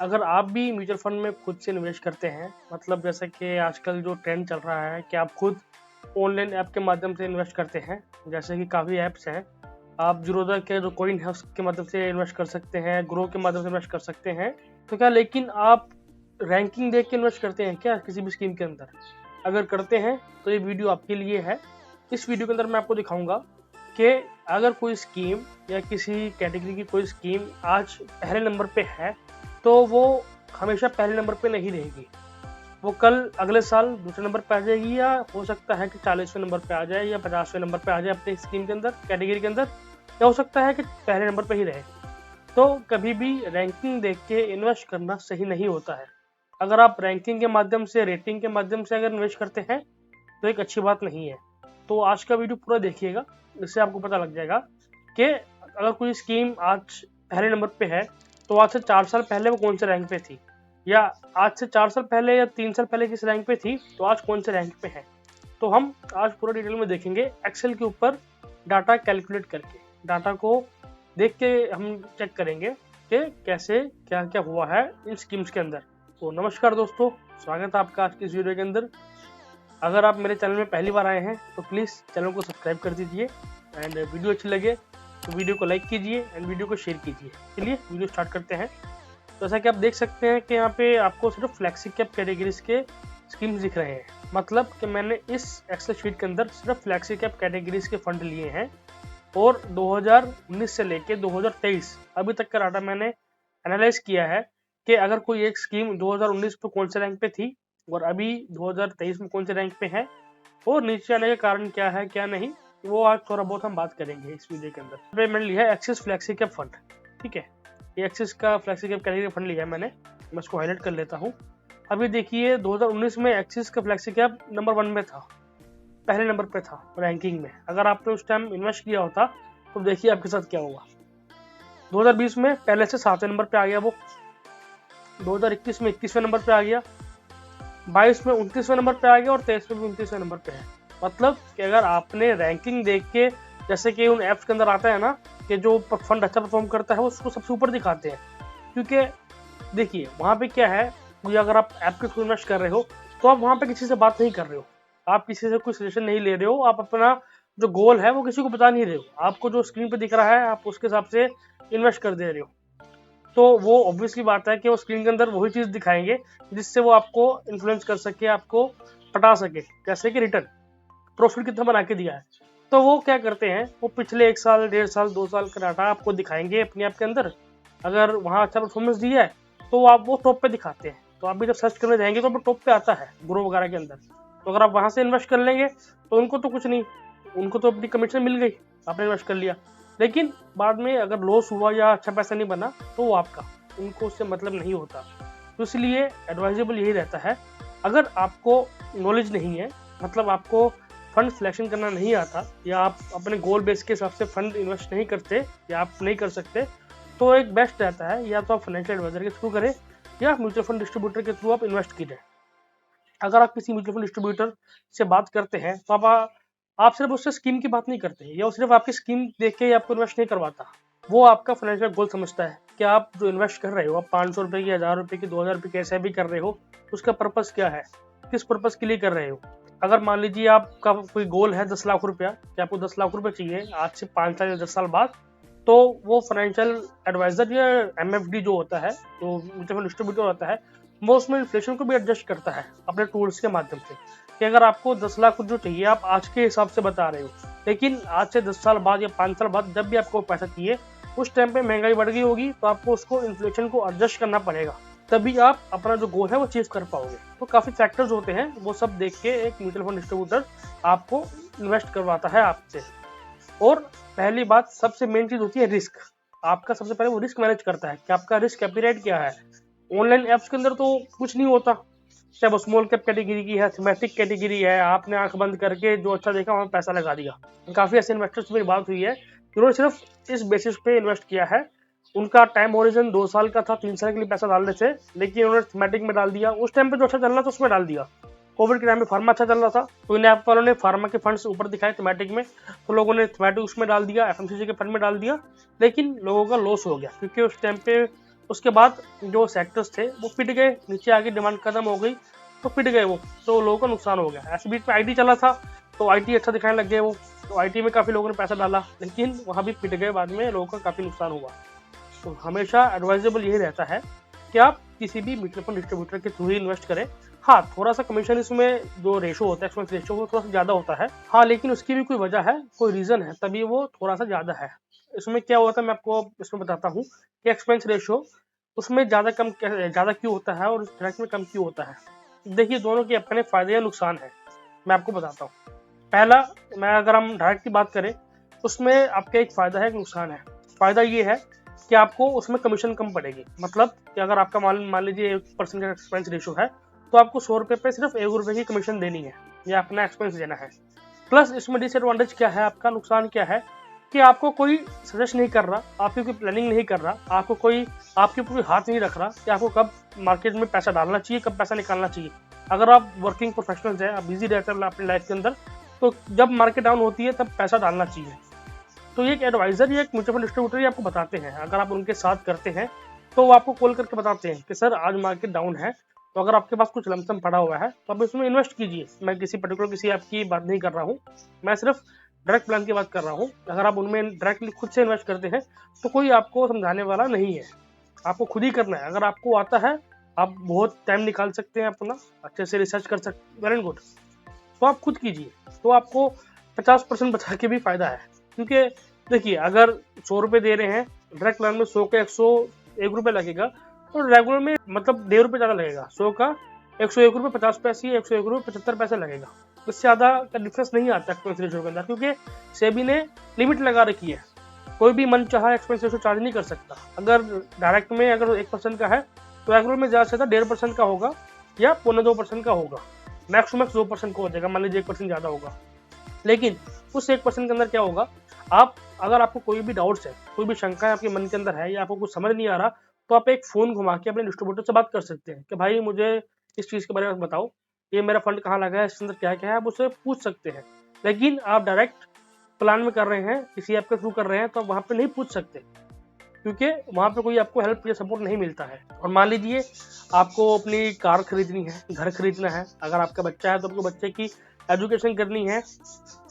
अगर आप भी म्यूचुअल फंड में खुद से निवेश करते हैं, मतलब जैसे कि आजकल जो ट्रेंड चल रहा है कि आप खुद ऑनलाइन ऐप के माध्यम से इन्वेस्ट करते हैं, जैसे कि काफ़ी ऐप्स हैं। आप ज़ीरोधा के जो कॉइन है उसके माध्यम से इन्वेस्ट कर सकते हैं, ग्रो के माध्यम से इन्वेस्ट कर सकते हैं। तो क्या लेकिन आप रैंकिंग देख के इन्वेस्ट करते हैं क्या किसी भी स्कीम के अंदर? अगर करते हैं तो ये वीडियो आपके लिए है। इस वीडियो के अंदर मैं आपको दिखाऊंगा कि अगर कोई स्कीम या किसी कैटेगरी की कोई स्कीम आज पहले नंबर पे है तो वो हमेशा पहले नंबर पे नहीं रहेगी। वो कल अगले साल दूसरे नंबर पे आ जाएगी, या हो सकता है कि 40वें नंबर पे आ जाए या 50वें नंबर पे आ जाए अपनी स्कीम के अंदर, कैटेगरी के अंदर, या हो सकता है कि पहले नंबर पे ही रहे। तो कभी भी रैंकिंग देख के इन्वेस्ट करना सही नहीं होता है। अगर आप रैंकिंग के माध्यम से, रेटिंग के माध्यम से अगर इन्वेस्ट करते हैं तो एक अच्छी बात नहीं है। तो आज का वीडियो पूरा देखिएगा, इससे आपको पता लग जाएगा कि अगर कोई स्कीम आज पहले नंबर पे है तो आज से 4 साल पहले वो कौन से रैंक पे थी, या आज से 4 साल पहले या 3 साल पहले किस रैंक पे थी तो आज कौन से रैंक पे है। तो हम आज पूरा डिटेल में देखेंगे, एक्सेल के ऊपर डाटा कैलकुलेट करके, डाटा को देख के हम चेक करेंगे कि कैसे क्या क्या हुआ है इन स्कीम्स के अंदर। तो नमस्कार दोस्तों, स्वागत है आपका आज की इस वीडियो के अंदर। अगर आप मेरे चैनल में पहली बार आए हैं तो प्लीज़ चैनल को सब्सक्राइब कर दीजिए, एंड वीडियो अच्छी लगे तो वीडियो को लाइक कीजिए एंड वीडियो को शेयर कीजिए। चलिए वीडियो स्टार्ट करते हैं। जैसा कि आप देख सकते हैं कि यहाँ पे आपको सिर्फ फ्लैक्सी कैप कैटेगरीज के स्कीम्स दिख रहे हैं। मतलब कि मैंने इस एक्सेल शीट के अंदर सिर्फ फ्लैक्सी कैप कैटेगरीज के फंड लिए हैं, और 2019 से लेके 2023 अभी तक का डाटा मैंने एनालाइज किया है कि अगर कोई एक स्कीम 2019 में कौन से रैंक पे थी और अभी 2023 में कौन से रैंक पे है, और नीचे आने का कारण क्या है क्या नहीं, वो आज थोड़ा बहुत हम बात करेंगे इस वीडियो के अंदर। मैंने लिया है एक्सिस फ्लैक्सी कैप फंड। ठीक है, ये एक्सिस का फ्लैक्सी कैप कैटेगरी फंड लिया है मैंने। मैं इसको हाईलाइट कर लेता हूँ। अभी देखिए 2019 में एक्सिस का फ्लैक्सी कैप नंबर 1 में था, पहले नंबर पे था रैंकिंग में। अगर आपने उस टाइम इन्वेस्ट किया होता तो देखिए आपके साथ क्या हुआ। 2020 में पहले से 7वें नंबर पे आ गया वो, 2021 में 21वें नंबर पे आ गया, 22 में 29वें नंबर पे आ गया, और 23 में भी 29वें नंबर पे है। मतलब कि अगर आपने रैंकिंग देख के, जैसे कि उन ऐप्स के अंदर आता है ना कि जो फंड अच्छा परफॉर्म करता है वो उसको सबसे ऊपर दिखाते हैं, क्योंकि देखिए वहाँ पे क्या है, अगर आप ऐप के थ्रू इन्वेस्ट कर रहे हो तो आप वहाँ पे किसी से बात नहीं कर रहे हो, आप किसी से कोई सजेशन नहीं ले रहे हो, आप अपना जो गोल है वो किसी को बता नहीं रहे हो, आपको जो स्क्रीन पे दिख रहा है आप उसके हिसाब से इन्वेस्ट कर दे रहे हो। तो वो ऑब्वियसली बात है कि वो स्क्रीन के अंदर वही चीज़ दिखाएंगे जिससे वो आपको इन्फ्लुएंस कर सके, आपको पटा सके, जैसे कि रिटर्न प्रॉफिट कितना बना के दिया है। तो वो क्या करते हैं, वो पिछले 1 साल, 1.5 साल, 2 साल का डाटा आपको दिखाएंगे अपने ऐप के अंदर। अगर वहाँ अच्छा परफॉर्मेंस दिया है तो आप वो टॉप पे दिखाते हैं। तो आप भी जब सर्च करने जाएंगे तो टॉप पे आता है ग्रो वगैरह के अंदर। तो अगर आप वहाँ से इन्वेस्ट कर लेंगे तो उनको तो कुछ नहीं, उनको तो अपनी कमीशन मिल गई, आपने इन्वेस्ट कर लिया। लेकिन बाद में अगर लॉस हुआ या अच्छा पैसा नहीं बना तो वो आपका, उनको उससे मतलब नहीं होता। तो इसलिए एडवाइजेबल यही रहता है, अगर आपको नॉलेज नहीं है, मतलब आपको फंड सिलेक्शन करना नहीं आता, या आप अपने गोल बेस के हिसाब से फंड इन्वेस्ट नहीं करते या आप नहीं कर सकते, तो एक बेस्ट रहता है या तो आप फाइनेंशियल एडवाइजर के थ्रू करें या म्यूचुअल फंड डिस्ट्रीब्यूटर के थ्रू आप इन्वेस्ट कीजिए। अगर आप किसी म्यूचुअल फंड डिस्ट्रीब्यूटर से बात करते हैं तो आप सिर्फ उससे स्कीम की बात नहीं करते, या वो सिर्फ आपकी स्कीम देख के आपको इन्वेस्ट नहीं करवाता, वो आपका फाइनेंशियल गोल समझता है कि आप जो इन्वेस्ट कर रहे हो, आप 500 रुपये की, 1000 रुपये की, 2000 रुपये की ऐसे भी कर रहे हो, उसका पर्पस क्या है, किस पर्पस के लिए कर रहे हो। अगर मान लीजिए आपका कोई गोल है 10 लाख रुपया, कि आपको 10 लाख रुपये चाहिए आज से 5 साल या 10 साल बाद, तो वो फाइनेंशियल एडवाइजर या एमएफडी जो होता है, जो म्यूचुअल फंड डिस्ट्रीब्यूटर होता है, वो उसमें इन्फ्लेशन को भी एडजस्ट करता है अपने टूल्स के माध्यम से, कि अगर आपको 10 लाख जो चाहिए आप आज के हिसाब से बता रहे हो, लेकिन आज से 10 साल बाद या 5 साल बाद जब भी आपको पैसा चाहिए उस टाइम पे महंगाई बढ़ गई होगी, तो आपको उसको इन्फ्लेशन को एडजस्ट करना पड़ेगा, तभी आप अपना जो गोल है वो अचीव कर पाओगे। तो काफ़ी फैक्टर्स होते हैं, वो सब देख के एक म्यूचुअल फंड डिस्ट्रीब्यूटर आपको इन्वेस्ट करवाता है आपसे। और पहली बात, सबसे मेन चीज़ होती है रिस्क। आपका सबसे पहले वो रिस्क मैनेज करता है कि आपका रिस्क एपिटाइट क्या है। ऑनलाइन ऐप्स के अंदर तो कुछ नहीं होता, चाहे वो स्मॉल कैप कैटेगरी की है, थीमेटिक कैटेगरी है, आपने आंख बंद करके जो अच्छा देखा वहाँ पैसा लगा दिया। काफ़ी ऐसे इन्वेस्टर्स से मेरी बात हुई है जिन्होंने सिर्फ इस बेसिस पे इन्वेस्ट किया है। उनका टाइम होरिजन 2 साल का था, 3 साल के लिए पैसा डाल रहे थे, लेकिन उन्होंने थीमेटिक में डाल दिया। उस टाइम पे जो अच्छा चल रहा था उसमें डाल दिया। कोविड के टाइम में फार्मा अच्छा चल रहा था तो इन ऐप वालों ने फार्मा के फंड्स ऊपर दिखाए थीमेटिक में, तो लोगों ने थीमेटिक उसमें डाल दिया, एफएमसीजी के फंड में डाल दिया, लेकिन लोगों का लॉस हो गया, क्योंकि उस टाइम पे उसके बाद जो सेक्टर्स थे वो पिट गए, नीचे आगे डिमांड खत्म हो गई तो पिट गए वो, तो लोगों को नुकसान हो गया। ऐसे बीच में आईटी चला था तो आईटी अच्छा दिखाने लग गए वो, तो आईटी में काफ़ी लोगों ने पैसा डाला लेकिन वहाँ भी पिट गए, बाद में लोगों का काफ़ी नुकसान हुआ। तो हमेशा एडवाइजेबल यही रहता है कि आप किसी भी म्यूचुअल फंड डिस्ट्रीब्यूटर के थ्रू ही इन्वेस्ट करें। हाँ, थोड़ा सा कमीशन इसमें जो रेशो होता है, एक्सपेंस रेशो, वो थोड़ा सा ज़्यादा होता है। हाँ, लेकिन उसकी भी कोई वजह है, कोई रीज़न है, तभी वो थोड़ा सा ज़्यादा है। इसमें क्या होता है मैं आपको इसमें बताता हूँ कि एक्सपेंस रेशो उसमें ज़्यादा क्यों होता है और डायरेक्ट में कम क्यों होता है। देखिए, दोनों के अपने फ़ायदे या नुकसान है, मैं आपको बताता हूँ। पहला, मैं अगर हम डायरेक्ट की बात करें उसमें आपका एक फ़ायदा है, एक नुकसान है। फ़ायदा ये है कि आपको उसमें कमीशन कम पड़ेगी, मतलब कि अगर आपका मान लीजिए 1% का एक्सपेंस रेशो है तो आपको 100 रुपये पे सिर्फ 1 रुपये की कमीशन देनी है या अपना एक्सपेंस देना है। प्लस इसमें डिसएडवांटेज क्या है, आपका नुकसान क्या है कि आपको कोई सजेस्ट नहीं कर रहा, आपकी कोई प्लानिंग नहीं कर रहा, आपको कोई आपके ऊपर हाथ नहीं रख रहा कि आपको कब मार्केट में पैसा डालना चाहिए, कब पैसा निकालना चाहिए। अगर आप वर्किंग प्रोफेशनल्स हैं, आप बिजी रहते हैं अपनी लाइफ के अंदर, तो जब मार्केट डाउन होती है तब पैसा डालना चाहिए। तो ये एक एडवाइजर या एक म्यूचुअल फंड डिस्ट्रीब्यूटर ही आपको बताते हैं। अगर आप उनके साथ करते हैं तो वो आपको कॉल करके बताते हैं कि सर आज मार्केट डाउन है, तो अगर आपके पास कुछ लमसम पड़ा हुआ है तो आप इसमें इन्वेस्ट कीजिए। मैं किसी ऐप की बात नहीं कर रहा हूँ, मैं सिर्फ डायरेक्ट प्लान की बात कर रहा हूँ। अगर आप उनमें डायरेक्टली खुद से इन्वेस्ट करते हैं तो कोई आपको समझाने वाला नहीं है, आपको खुद ही करना है। अगर आपको आता है, आप बहुत टाइम निकाल सकते हैं, अपना अच्छे से रिसर्च कर सकते, वेरी गुड, तो आप खुद कीजिए। तो आपको 50% बचा के भी फायदा है, क्योंकि देखिए अगर 100 रुपये दे रहे हैं, डायरेक्ट प्लान में 100 का 101 रुपये लगेगा, तो रेगुलर में मतलब 1.5 रुपये ज़्यादा लगेगा। 100 का 101 रुपये 50 पैसे, 101 रुपये 75 पैसे लगेगा। इससे ज़्यादा का डिफरेंस नहीं आता एक्सपेंस रेशो के अंदर, क्योंकि सेबी ने लिमिट लगा रखी है। कोई भी मन चाहा एक्सपेंस रेशो चार्ज नहीं कर सकता। अगर डायरेक्ट में अगर 1% का है तो रेगुलर में ज़्यादा से ज़्यादा 1.5% का होगा या 1.25% का होगा, मैक्स टू मैक्स 2% का हो जाएगा, मान लीजिए 1% ज़्यादा होगा। लेकिन उस 1% के अंदर क्या होगा, आप अगर आपको कोई भी डाउट्स है, कोई भी शंका है आपके मन के अंदर है या आपको कुछ समझ नहीं आ रहा, तो आप एक फ़ोन घुमा के अपने डिस्ट्रीब्यूटर से बात कर सकते हैं कि भाई मुझे इस चीज़ के बारे में बताओ, ये मेरा फंड कहाँ लगा है, इसके अंदर क्या-क्या है, आप उससे पूछ सकते हैं। लेकिन आप डायरेक्ट प्लान में कर रहे हैं, किसी ऐप के थ्रू कर रहे हैं, तो आप वहाँ पे नहीं पूछ सकते, क्योंकि वहाँ पे कोई आपको हेल्प या सपोर्ट नहीं मिलता है। और मान लीजिए आपको अपनी कार खरीदनी है, घर खरीदना है, अगर आपका बच्चा है तो आपको बच्चे की एजुकेशन करनी है,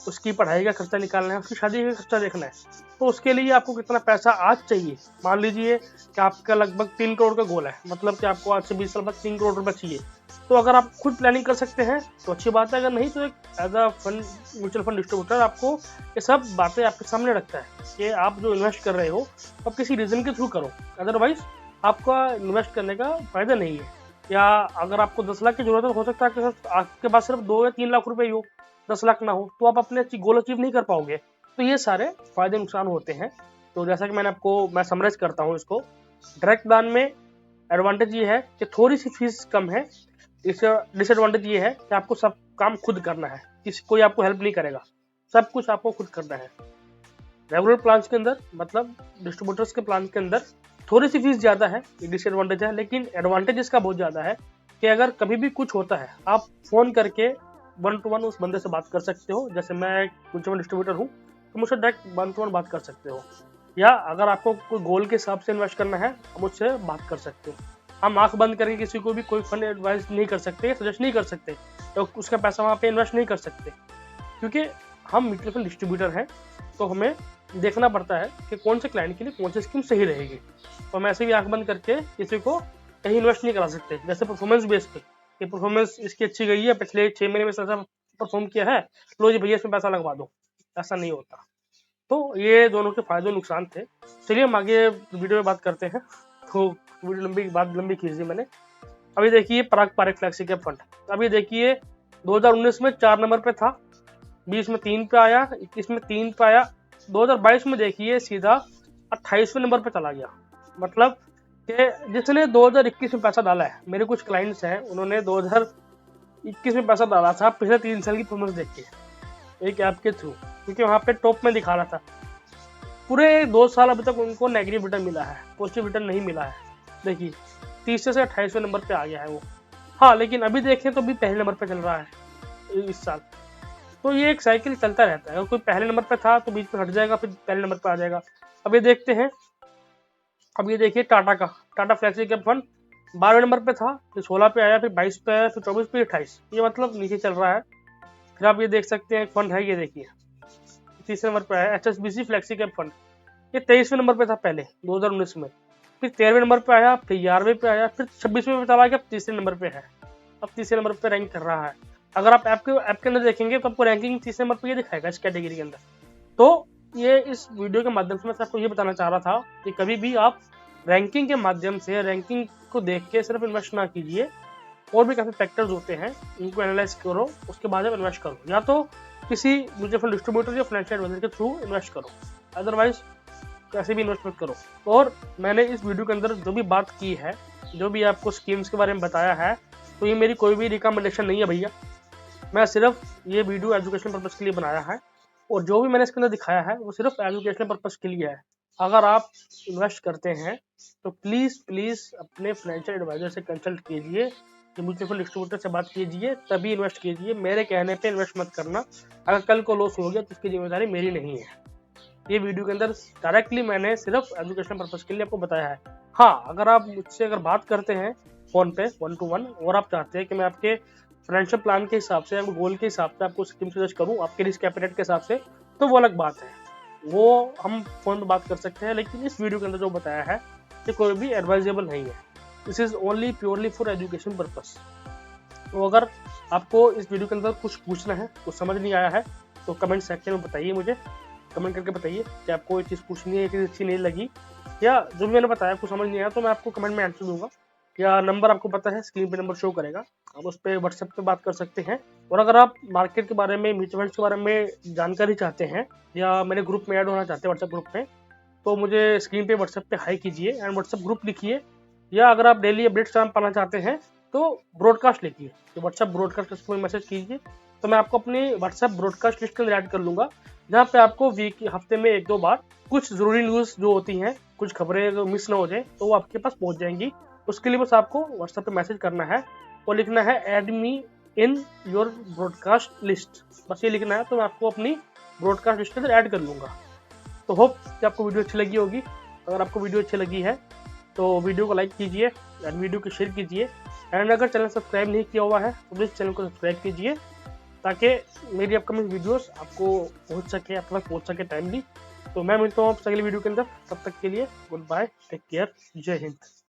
उसकी पढ़ाई का खर्चा निकालना है, उसकी शादी का खर्चा देखना है, तो उसके लिए आपको कितना पैसा आज चाहिए। मान लीजिए कि आपका लगभग 3 करोड़ का गोल है, मतलब कि आपको आज से 20 साल बाद 3 करोड़ रुपये चाहिए। तो अगर आप खुद प्लानिंग कर सकते हैं तो अच्छी बात है, अगर नहीं तो एक as a fund mutual fund distributor आपको ये सब बातें आपके सामने रखता है कि आप जो इन्वेस्ट कर रहे हो आप किसी रीज़न के थ्रू करो, अदरवाइज आपका इन्वेस्ट करने का फ़ायदा नहीं है। या अगर आपको 10 लाख की ज़रूरत है, हो सकता है कि आपके पास सिर्फ 2 या 3 लाख रुपए ही हो, 10 लाख ना हो, तो आप अपने गोल अचीव नहीं कर पाओगे। तो ये सारे फ़ायदे नुकसान होते हैं। तो जैसा कि मैं समराइज़ करता हूँ इसको, डायरेक्ट प्लान में एडवांटेज ये है कि थोड़ी सी फीस कम है, इसका डिसएडवांटेज ये है कि आपको सब काम खुद करना है, कोई आपको हेल्प नहीं करेगा, सब कुछ आपको खुद करना है। रेगुलर प्लान्स के अंदर, मतलब डिस्ट्रीब्यूटर्स के प्लान के अंदर थोड़ी सी फीस ज़्यादा है, ये डिसएडवांटेज है, लेकिन एडवांटेज इसका बहुत ज़्यादा है कि अगर कभी भी कुछ होता है आप फ़ोन करके 1 to 1 उस बंदे से बात कर सकते हो। जैसे मैं एक म्यूचुअल डिस्ट्रीब्यूटर हूँ तो मुझसे डायरेक्ट 1 to 1 बात कर सकते हो, या अगर आपको कोई गोल के हिसाब से इन्वेस्ट करना है आप मुझसे बात कर सकते हो। हम आंख बंद करके किसी को भी कोई फंड एडवाइस नहीं कर सकते, सजेस्ट नहीं कर सकते, तो उसका पैसा वहाँ पे इन्वेस्ट नहीं कर सकते, क्योंकि हम म्यूचुअल फंड डिस्ट्रीब्यूटर हैं। तो हमें देखना पड़ता है कि कौन से क्लाइंट के लिए कौन सी स्कीम सही रहेगी। तो हम ऐसे भी आंख बंद करके किसी को कहीं इन्वेस्ट नहीं करा सकते। जैसे परफॉर्मेंस बेस पे कि परफॉर्मेंस इसकी अच्छी गई है, पिछले 6 महीने में ऐसा परफॉर्म किया है, लो जी भैया इसमें पैसा लगवा दो, ऐसा नहीं होता। तो ये दोनों के फायदे नुकसान थे। चलिए हम आगे वीडियो में बात करते हैं। तो वीडियो लंबी खींच दी मैंने। अभी देखिए पराग पारेख फ्लेक्सी कैप फंड, अभी देखिए 2019 में 4 नंबर पे था, 20 में 3 पे आया, 21 में 3 पे आया, 2022 में देखिए सीधा 28वें नंबर पे चला गया। मतलब कि जिसने 2021 में पैसा डाला है, मेरे कुछ क्लाइंट्स हैं उन्होंने 2021 में पैसा डाला था पिछले 3 साल की परफॉर्मेंस देख के एक ऐप के थ्रू, क्योंकि वहाँ पे टॉप में दिखा रहा था। पूरे 2 साल अभी तक उनको नेगेटिव रिटर्न मिला है, पॉजिटिव रिटर्न नहीं मिला है। देखिए 30 से 28वें नंबर पे आ गया है वो। हाँ, लेकिन अभी देखें तो भी पहले नंबर पे चल रहा है इस साल। तो ये एक साइकिल चलता रहता है, अगर कोई पहले नंबर पे था तो बीच में हट जाएगा, फिर पहले नंबर पे आ जाएगा। अब ये देखते हैं, अब ये देखिए टाटा का टाटा फ्लेक्सी कैप फंड 12वें नंबर पे था, फिर 16 पे आया, फिर 22 पे आया, फिर 24 पे 28, ये मतलब नीचे चल रहा है। फिर आप ये देख सकते हैं एक फंड है, ये देखिए 30 नंबर पे आया HSBC फ्लेक्सी कैप फंड, ये 23वें नंबर पे था पहले 2019 में, फिर 13वें नंबर पे आया, फिर 11वें पे आया, फिर 26वें पे चला गया, अब तीसरे नंबर पे है, अब तीसरे नंबर पे रैंक कर रहा है। अगर आप ऐप के अंदर देखेंगे तो आपको रैंकिंग तीसरे नंबर पे ये दिखाएगा इस कैटेगरी के अंदर। तो ये इस वीडियो के माध्यम से मैं आपको ये बताना चाह रहा था कि कभी भी आप रैंकिंग के माध्यम से रैंकिंग को देख के सिर्फ इन्वेस्ट ना कीजिए, और भी काफ़ी फैक्टर्स होते हैं, इनको एनालाइज करो, उसके बाद आप इन्वेस्ट करो, या तो किसी म्यूचुअल फंड डिस्ट्रीब्यूटर या फाइनेंशियल एडवाइजर के थ्रू इन्वेस्ट करो, अदरवाइज कैसे भी इन्वेस्टमेंट करो। और मैंने इस वीडियो के अंदर जो भी बात की है, जो भी आपको स्कीम्स के बारे में बताया है, तो ये मेरी कोई भी रिकमेंडेशन नहीं है भैया, मैं सिर्फ ये वीडियो एजुकेशन पर्पज़ के लिए बनाया है, और जो भी मैंने इसके अंदर दिखाया है वो सिर्फ एजुकेशन पर्पज़ के लिए है। अगर आप इन्वेस्ट करते हैं तो प्लीज़ अपने फाइनेंशियल एडवाइजर से कंसल्ट कीजिए, म्यूचुअल फंड डिस्ट्रीब्यूटर से बात कीजिए, तभी इन्वेस्ट कीजिए। मेरे कहने पे इन्वेस्ट मत करना, अगर कल को लॉस हो गया तो उसकी जिम्मेदारी मेरी नहीं है। ये वीडियो के अंदर डायरेक्टली मैंने सिर्फ एजुकेशन पर्पज़ के लिए आपको बताया है। हाँ, अगर आप मुझसे बात करते हैं फ़ोन पे 1 to 1, और आप चाहते हैं कि मैं आपके फाइनेंशियल प्लान के हिसाब से, आपको गोल के हिसाब से आपको स्कीम सजेस्ट करूँ, आपके रिस्क एपेटाइट के हिसाब से, तो वो अलग बात है, वो हम फ़ोन पे बात कर सकते हैं। लेकिन इस वीडियो के अंदर जो बताया है ये कोई भी एडवाइजेबल नहीं है, this is only purely for education purpose. तो अगर आपको इस वीडियो के अंदर कुछ पूछना है, कुछ समझ नहीं आया है, तो कमेंट सेक्शन में बताइए, मुझे कमेंट करके बताइए कि आपको ये चीज़ पूछनी है, चीज़ अच्छी नहीं लगी, या जो भी मैंने बताया आपको समझ नहीं आया, तो मैं आपको कमेंट में आंसर दूंगा, या नंबर आपको पता है, स्क्रीन पे नंबर शो करेगा, आप उस पर व्हाट्सएप पे बात कर सकते हैं। और अगर आप मार्केट के बारे में, म्यूचुअल फंड्स के बारे में जानकारी चाहते हैं, या मेरे ग्रुप में ऐड होना चाहते हैं व्हाट्सएप ग्रुप में, तो मुझे स्क्रीन पे व्हाट्सएप पे हाई कीजिए एंड व्हाट्सएप ग्रुप लिखिए, या अगर आप डेली अपडेट्स पाना चाहते हैं तो ब्रॉडकास्ट लिखिए, तो व्हाट्सएप ब्रॉडकास्ट में मैसेज कीजिए, तो मैं आपको अपनी व्हाट्सएप ब्रॉडकास्ट लिस्ट के अंदर ऐड कर लूँगा, जहाँ पे आपको हफ्ते में 1-2 बार कुछ ज़रूरी न्यूज़ जो होती हैं, कुछ खबरें जो मिस ना हो जाए, तो वो आपके पास पहुँच जाएंगी। उसके लिए बस आपको व्हाट्सएप पे मैसेज करना है और लिखना है add me in your broadcast list, बस ये लिखना है, तो मैं आपको अपनी ब्रॉडकास्ट लिस्ट के अंदर ऐड कर लूँगा। तो होप कि आपको वीडियो अच्छी लगी होगी। अगर आपको वीडियो अच्छी लगी है तो वीडियो को लाइक कीजिए एंड वीडियो को शेयर कीजिए, एंड अगर चैनल सब्सक्राइब नहीं किया हुआ है तो प्लीज़ चैनल को सब्सक्राइब कीजिए, ताकि मेरी अपकमिंग वीडियोस आपको पहुंच सके, आपके पास पहुंच सके टाइमली। तो मैं मिलता हूँ आपसे अगली वीडियो के अंदर, तब तक के लिए गुड बाय, टेक केयर, जय हिंद।